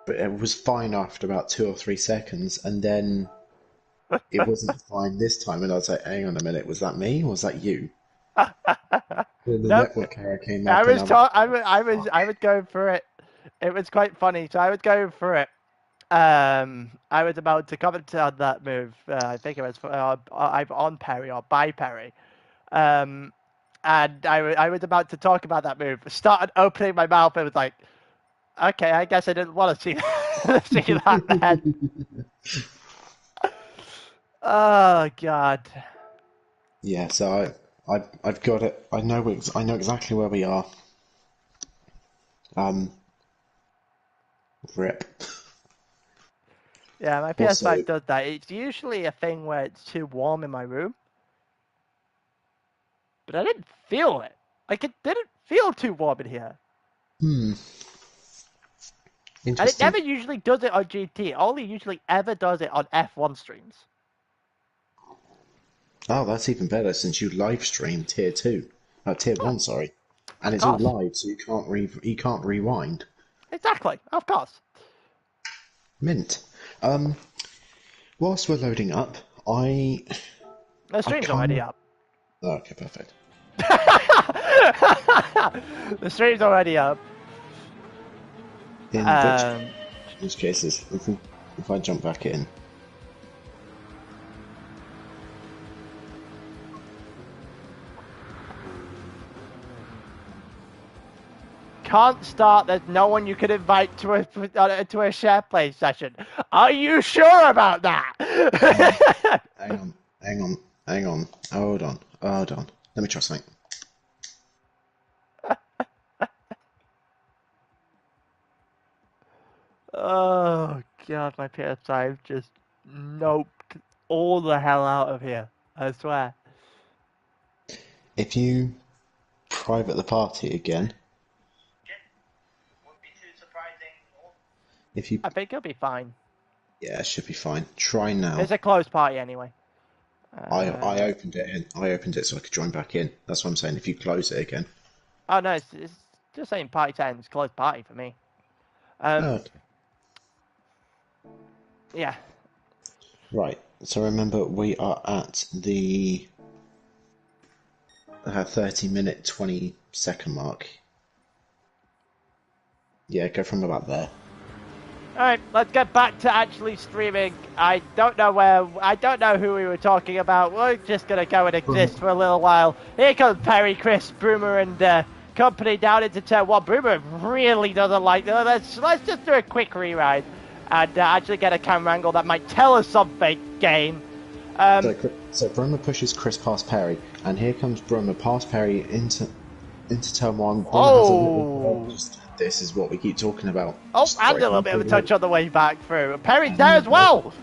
but it was fine after about 2 or 3 seconds, and then it wasn't fine this time, and I was like, hang on a minute, was that me or was that you? Then the Nope. network error came up, and I was like, I fuck. would go for it. It was quite funny, so I would go for it. I was about to comment on that move. I think it was either on Perry or by Perry. Um, and I was about to talk about that move. Started opening my mouth and was like, okay, I guess I didn't want to see see that then. Oh god. Yeah, so I've got it. I know exactly where we are. Um, rip. Yeah, my Also, PS5 does that. It's usually a thing where it's too warm in my room, but I didn't feel it. Like it didn't feel too warm in here. hmm, And it interesting. never usually does it on GT. It only usually ever does it on F1 streams. Oh, that's even better since you live stream tier two, tier Oh, one, sorry, and of it's all course. live, so you can't rewind. Exactly. Of course. Mint. Um, whilst we're loading up, The I stream's kind already of up. oh, okay, perfect. The stream's already up. In Um, which cases, if I jump back in, can't start. There's no one you could invite to a share play session. Are you sure about hang on, that? hang on, hang on, hang on, hold on. Let me try something. Oh god, my PS5 just noped all the hell out of here. I swear. If you private the party again, if you I think it'll be fine. yeah, it should be fine. Try now. It's a closed party anyway. I opened it and I opened it so I could join back in. That's what I'm saying. If you close it again. Oh no, it's just saying party 10. It's closed party for me. Oh, Um, okay. yeah. Right. So remember, we are at the 30-minute, 20-second mark. Yeah, go from about there. Alright, let's get back to actually streaming. I don't know who we were talking about. We're just gonna go and exist for a little while. Here comes Perry, Chris, Broomer, and company down into turn 1. Broomer really doesn't like that. Let's just do a quick reride and actually get a camera angle that might tell us something, game. So Brummer pushes Chris past Perry, and here comes Brummer past Perry into turn one. Brummer has a little Oh! this is what we keep talking about. Oh, Just and a throw little him bit of a through the touch on the way back through. Perry's there and as well!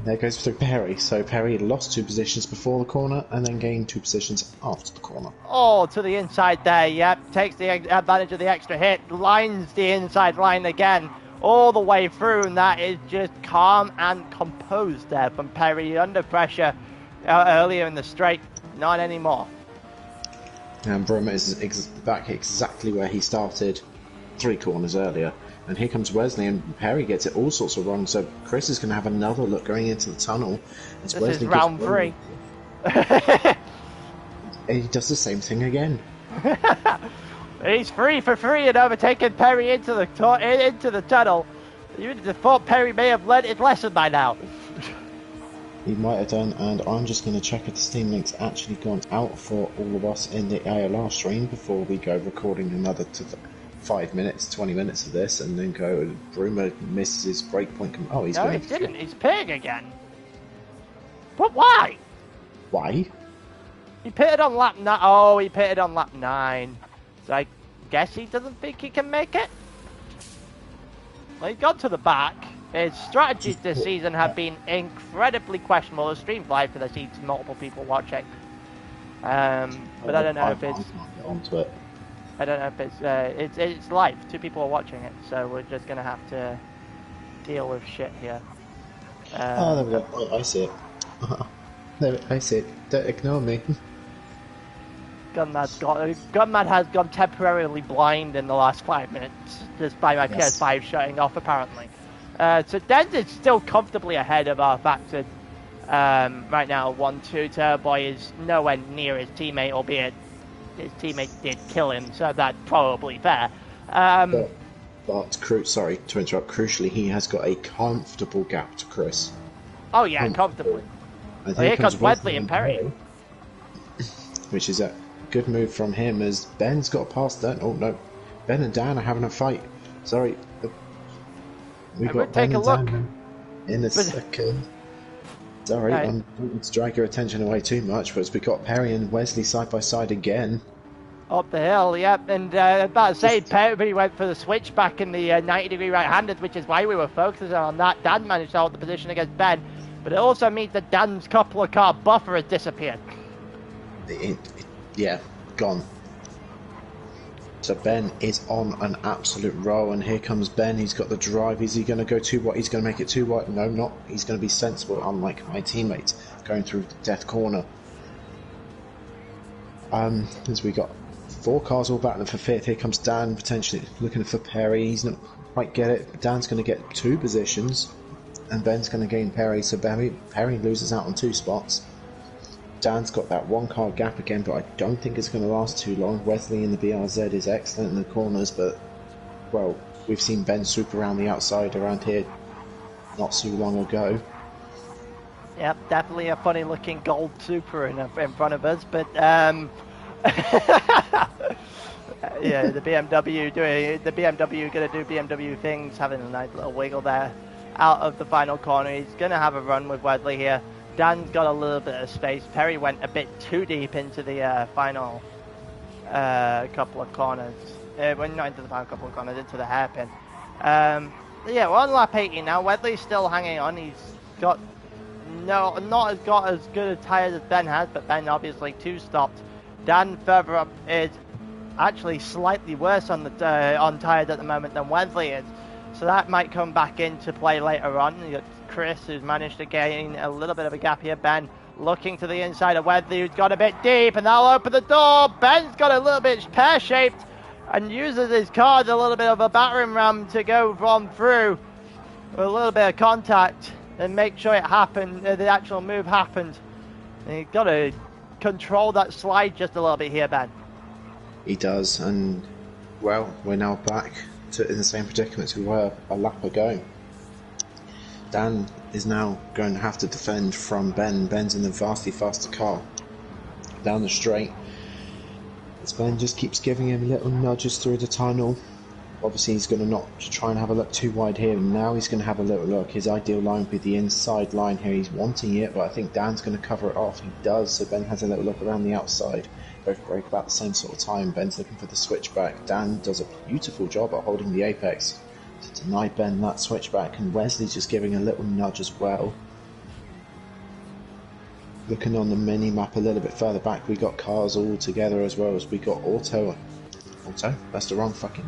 there goes through Perry. So Perry lost 2 positions before the corner and then gained 2 positions after the corner. Oh, to the inside there, yep. Takes the advantage of the extra hit. Lines the inside line again. All the way through, and that is just calm and composed there from Perry. Under pressure earlier in the straight. Not anymore. And Brummer is back exactly where he started 3 corners earlier. And here comes Wesley, and Perry gets it all sorts of wrong. So Chris is going to have another look going into the tunnel. As This is Wesley gives round 3. he does the same thing again. He's 3 for 3 and overtaking Perry into the tunnel. You would have thought Perry may have learned his lesson by now. He might have done, and I'm just going to check if the Steam link's actually gone out for all of us in the ALR stream before we go recording another 5 minutes, 20 minutes of this, and then go. Broomer misses his breakpoint. Oh, he's No, going. he didn't. He's pitting again. But why? Why? He pitted on lap 9. Oh, he pitted on lap 9. So I guess he doesn't think he can make it. Well, he's gone to the back. His strategies this season have been incredibly questionable. The stream's live for this, see multiple people watching. But I don't know if it's. I can't get onto it. I don't know if it's live. 2 people are watching it, so we're just gonna have to deal with shit here. Oh, there we go. I see it. I see it. Don't ignore me. Gunman has gone temporarily blind in the last 5 minutes, just by my PS5 shutting off, apparently. So Dens is still comfortably ahead of our Factor right now. 1-2. Turboy is nowhere near his teammate, albeit his teammate did kill him, so that's probably fair. But sorry to interrupt, crucially, he has got a comfortable gap to Chris. Oh yeah, comfortably. Here comes Wesley and Perry. Which is a good move from him, as Ben's got past that. Oh no, Ben and Dan are having a fight. Sorry. We've got Ben and Dan in a second. Sorry, I don't want to drag your attention away too much, but we've got Perry and Wesley side by side again. Up the hill, yep, and about to say, Perry went for the switch back in the 90-degree right-handed, which is why we were focusing on that. Dan managed to hold the position against Ben, but it also means that Dan's couple of car buffer has disappeared. Yeah, gone. So Ben is on an absolute roll, and here comes Ben. He's got the drive. Is he going to go too wide? He's going to make it too wide. No, not. He's going to be sensible, unlike my teammates going through the death corner. As we got 4 cars all battling for 5th. Here comes Dan, potentially looking for Perry. He's not quite get it. Dan's going to get 2 positions, and Ben's going to gain Perry. So Perry loses out on 2 spots. Dan's got that 1 car gap again, but I don't think it's going to last too long. Wesley in the BRZ is excellent in the corners, but, well, we've seen Ben swoop around the outside around here not so long ago. Yep, definitely a funny looking gold Supra in front of us, but yeah, the BMW gonna do BMW things, having a nice little wiggle there out of the final corner. He's gonna have a run with Wesley here. Dan's got a little bit of space. Perry went a bit too deep into the final couple of corners. Well, not into the final couple of corners, into the hairpin. Yeah, we're on lap 80 now. Wesley's still hanging on. He's got not got as good a tyres as Ben has, but Ben obviously 2 stopped. Dan further up is actually slightly worse on the on tyres at the moment than Wesley is, so that might come back into play later on. You got Chris, who's managed to gain a little bit of a gap here. Ben looking to the inside of Wesley, who's got a bit deep, and that'll open the door. Ben's got a little bit pear-shaped and uses his car as a little bit of a battering ram to go on through with a little bit of contact and make sure it happened, the actual move happened. And you've got to control that slide just a little bit here, Ben. He does, and, well, we're now back in the same predicament we were a lap ago. Dan is now going to have to defend from Ben. Ben's in a vastly faster car down the straight. As Ben just keeps giving him little nudges through the tunnel. Obviously he's going to not try and have a look too wide here. Now he's going to have a little look. His ideal line would be the inside line here. He's wanting it, but I think Dan's going to cover it off. He does, so Ben has a little look around the outside. Both break about the same sort of time. Ben's looking for the switchback. Dan does a beautiful job at holding the apex to deny Ben that switchback, and Wesley's just giving a little nudge as well. Looking on the mini map a little bit further back, we got cars all together as well as we got Auto. That's the wrong fucking.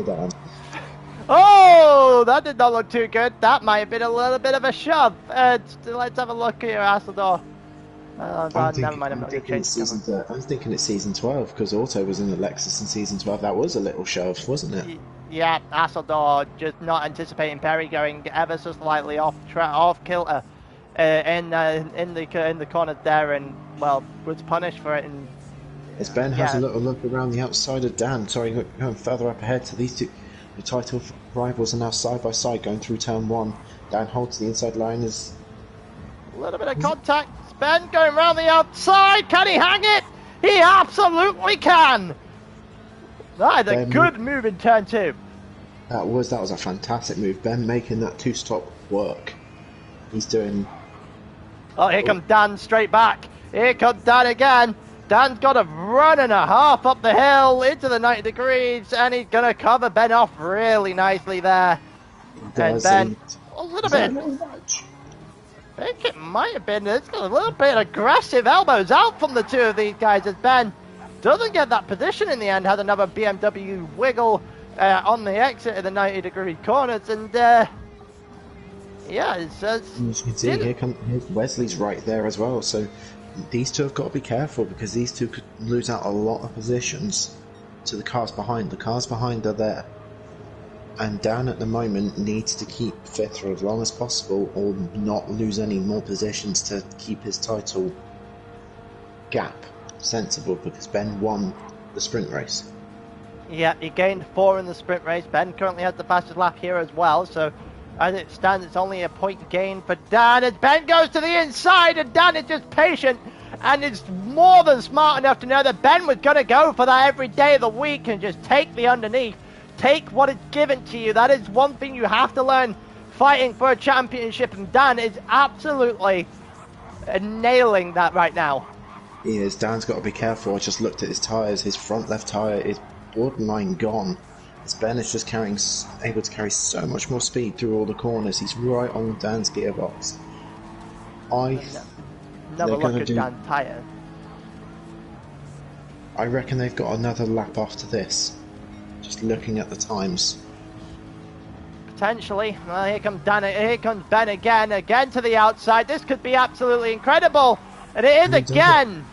Dan. Oh, that did not look too good. That might have been a little bit of a shove. Let's have a look here, Hasseldor. Never mind, I'm thinking it's season 12 because Auto was in the Lexus in season 12. That was a little shove, wasn't it? Yeah, Hasseldor just not anticipating Perry going ever so slightly off kilter in the corner there, and well, was punished for it. And as Ben has a little look around the outside of Dan, sorry, going further up ahead. So these two, the title rivals, are now side by side going through turn 1. Dan holds the inside line as a little bit of contact. Ben going round the outside. Can he hang it? He absolutely can. That is a good move in turn 2. That was a fantastic move. Ben making that 2-stop work. He's doing. Oh, here comes Dan straight back. Here comes Dan again. Dan's got a run and a half up the hill into the 90 degrees, and he's going to cover Ben off really nicely there. And Ben, a little bit. I think it might have been. It's got a little bit aggressive elbows out from the 2 of these guys as Ben doesn't get that position in the end. Had another BMW wiggle on the exit of the 90 degree corners, and yeah, as you can see, here's Wesley's right there as well. So these two have got to be careful because these two could lose out a lot of positions to the cars behind. The cars behind are there. And Dan at the moment needs to keep fifth for as long as possible or not lose any more positions to keep his title gap sensible because Ben won the sprint race. Yeah, he gained 4 in the sprint race. Ben currently has the fastest lap here as well, so as it stands, it's only a point gain for Dan. As Ben goes to the inside, and Dan is just patient and is more than smart enough to know that Ben was going to go for that every day of the week and just take the underneath. Take what is given to you. That is one thing you have to learn fighting for a championship, and Dan is absolutely nailing that right now. He is. Dan's got to be careful. I just looked at his tyres. His front left tyre is borderline gone. As Ben is just able to carry so much more speed through all the corners. He's right on Dan's gearbox. Never look at Dan's tyre. I reckon they've got another lap after this. Just looking at the times. Potentially. Well, here comes Dan. Here comes Ben again to the outside. This could be absolutely incredible, and it is again.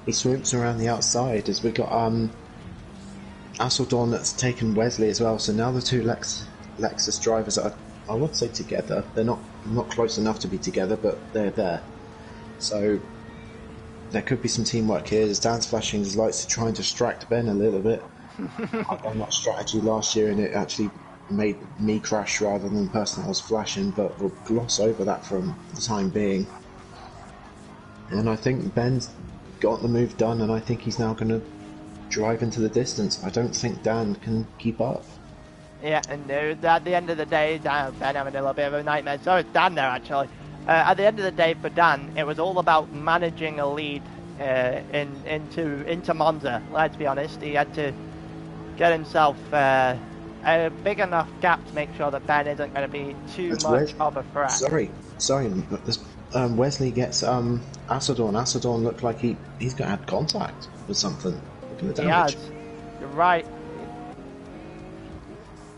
He swoops around the outside as we got Asseldorn that's taken Wesley as well. So now the two Lexus drivers are, I would say, together. They're not close enough to be together, but they're there. So there could be some teamwork here. As Dan's flashing his lights to try and distract Ben a little bit. I've done that strategy last year and it actually made me crash rather than the person that was flashing, but we'll gloss over that for the time being. And I think Ben's got the move done and I think he's now going to drive into the distance. I don't think Dan can keep up. Yeah, and at the end of the day, Ben having a little bit of a nightmare. So it's Dan there actually. At the end of the day for Dan, it was all about managing a lead into Monza. Let's be honest, he had to get himself a big enough gap to make sure that Ben isn't going to be too much of a threat. Sorry, but Wesley gets Asseldorn. Asseldorn looked like he's got had contact with something. Look at the damage. He has. You're right.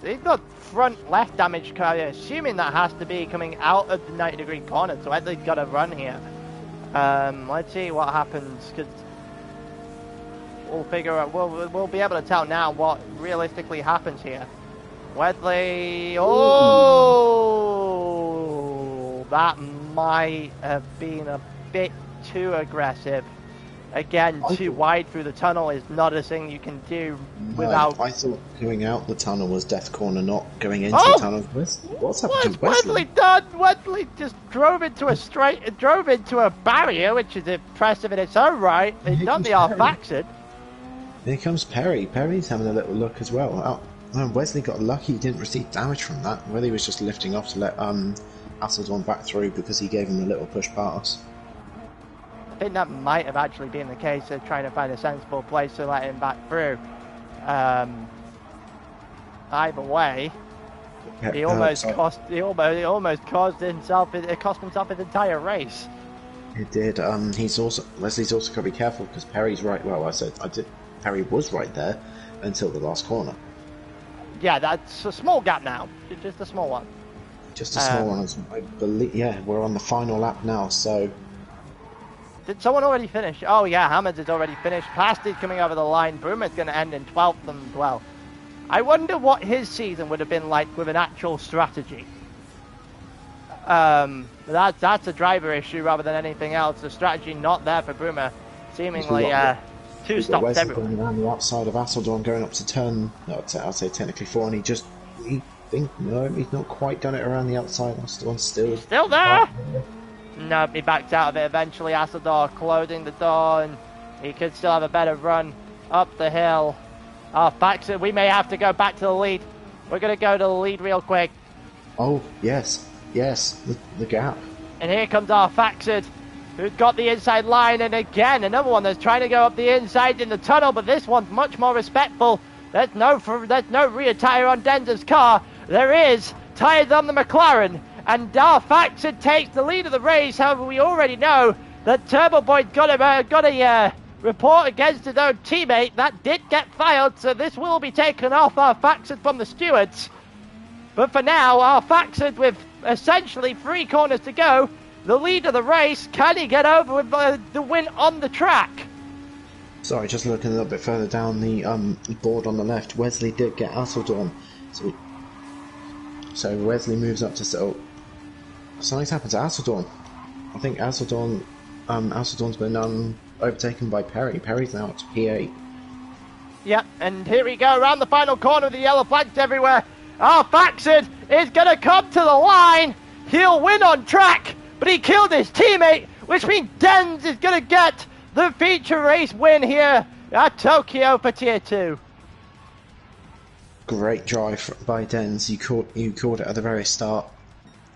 He's got front left damage, assuming that has to be coming out of the 90-degree corner, so Wesley's got to run here. Let's see what happens, because we'll figure out, we'll be able to tell now what realistically happens here. Wesley, oh, that might have been a bit too aggressive. Again, too wide through the tunnel is not a thing you can do without... I thought going out the tunnel was death corner, not going into the tunnel. What's happened to Wesley? Wesley just drove into a barrier, which is impressive in its own right. He's done the half-axed. Here comes Perry. Perry's having a little look as well. Wesley got lucky he didn't receive damage from that. Whether he was just lifting off to let Asseldorn back through because he gave him a little push pass. I think that might have actually been the case of trying to find a sensible place to let him back through. Either way, it cost himself his entire race. It did. Wesley's also got to be careful because Perry's right. Well, Perry was right there until the last corner. Yeah, that's a small gap now. Just a small one. Just a small one. I believe. Yeah, we're on the final lap now. So. Did someone already finish? Oh yeah, Hammonds has already finished. Plasti's coming over the line. Bruma's going to end in 12th as well. I wonder what his season would have been like with an actual strategy. That's a driver issue rather than anything else. The strategy not there for Bruma. Seemingly two stops everywhere. Going around the outside of Asseldorn, going up to turn, I'll say technically 4, and he's not quite done it around the outside. Asseldorn's still there. No, he backed out of it eventually. Asseldorn closing the door, and he could still have a better run up the hill. Faxon, we may have to go back to the lead. We're going to go to the lead real quick. Oh, yes, the gap. And here comes our Faxon, who's got the inside line, and again, another one that's trying to go up the inside in the tunnel, but this one's much more respectful. There's no rear tyre on Denza's car. There is tyres on the McLaren. And our Faxon takes the lead of the race. However, we already know that Turbo Boy's got a report against his own teammate. That did get filed, so this will be taken off our Faxon from the stewards. But for now, our Faxon, with essentially 3 corners to go, the lead of the race. Can he get over with the win on the track? Sorry, just looking a little bit further down the board on the left, Wesley did get Asseldorn. So Wesley moves up to something's happened to Asseldorn. I think Asseldorn's been overtaken by Perry. Perry's now at P8. Yep, and here we go around the final corner with the yellow flags everywhere. Oh, Faxon is going to come to the line. He'll win on track, but he killed his teammate, which means Dens is going to get the feature race win here at Tokyo for Tier 2. Great drive by Dens. You caught it at the very start.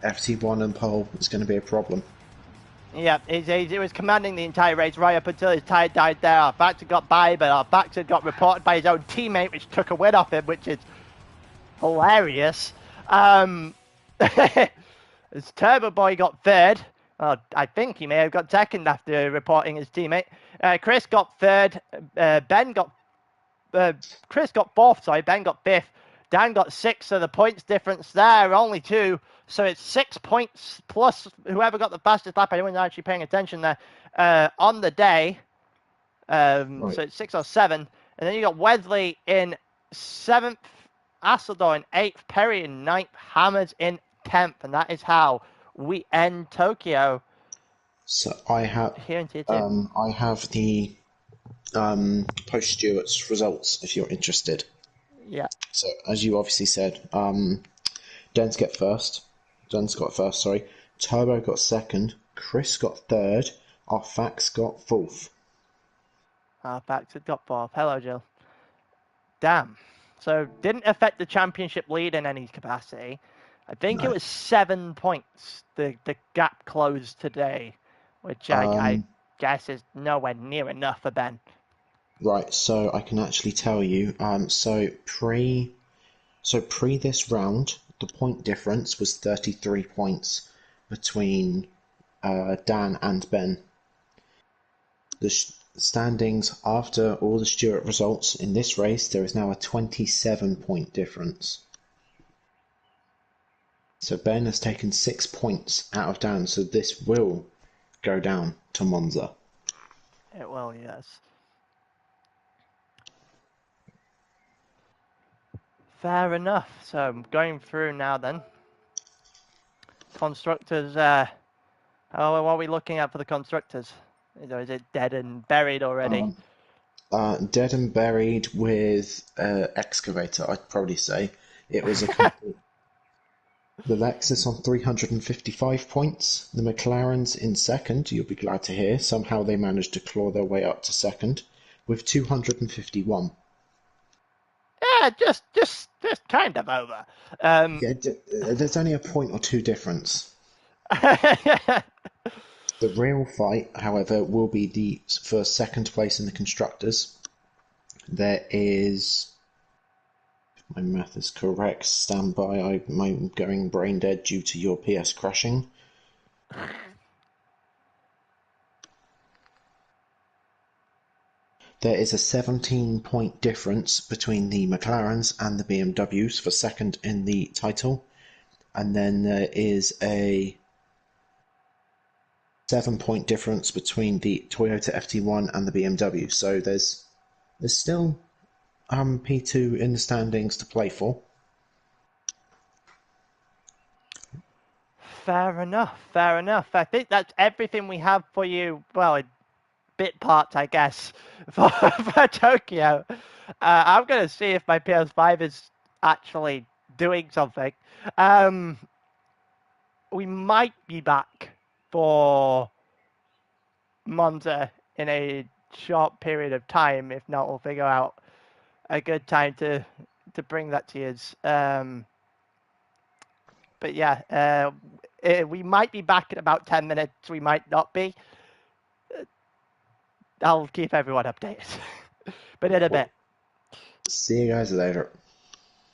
FT1 and pole is going to be a problem. Yeah, he was commanding the entire race right up until his tyre died there. Our Faxon got by, but our Faxon got reported by his own teammate, which took a win off him, which is hilarious. His Turbo Boy got third. I think he may have got second after reporting his teammate. Chris got third. Chris got fourth, sorry. Ben got fifth. Dan got sixth, so the points difference there, only 2. So it's 6 points plus whoever got the fastest lap. Anyone's actually paying attention there on the day. Right. So it's 6 or 7. And then you got Wesley in 7th, Asseldor in 8th, Perry in 9th, Hammers in 10th. And that is how we end Tokyo. So I have here in Tier 2. I have the post Stewart's results if you're interested. Yeah. So as you obviously said, Dens got first, sorry. Turbo got second. Chris got third. Our Fax got fourth. Our Fax had got fourth. Hello, Jill. Damn. So didn't affect the championship lead in any capacity. I think it was 7 points. The gap closed today, which I guess is nowhere near enough for Ben. Right. So I can actually tell you. So pre this round, the point difference was 33 points between Dan and Ben. The standings after all the Stewart results in this race, there is now a 27-point difference. So Ben has taken 6 points out of Dan, so this will go down to Monza. It will, yes. Fair enough. So I'm going through now then. Constructors, what are we looking at for the constructors? Is it dead and buried already? Dead and buried with excavator, I'd probably say. It was a complete... The Lexus on 355 points. The McLarens in second, you'll be glad to hear. Somehow they managed to claw their way up to second with 251. Yeah, just kind of over. Yeah, there's only a point or 2 difference. The real fight, however, will be for second place in the constructors. There is, if my math is correct, stand by. I'm going brain dead due to your PS crashing. There is a 17-point difference between the McLarens and the BMWs for second in the title. And then there is a 7-point difference between the Toyota FT1 and the BMW. So there's still P2 in the standings to play for. Fair enough. I think that's everything we have for you. Well, bit parts, I guess, for Tokyo. I'm going to see if my PS5 is actually doing something. We might be back for Monza in a short period of time. If not, we'll figure out a good time to bring that to you. But yeah, we might be back in about 10 minutes. We might not be. I'll keep everyone updated. But in a bit. See you guys later.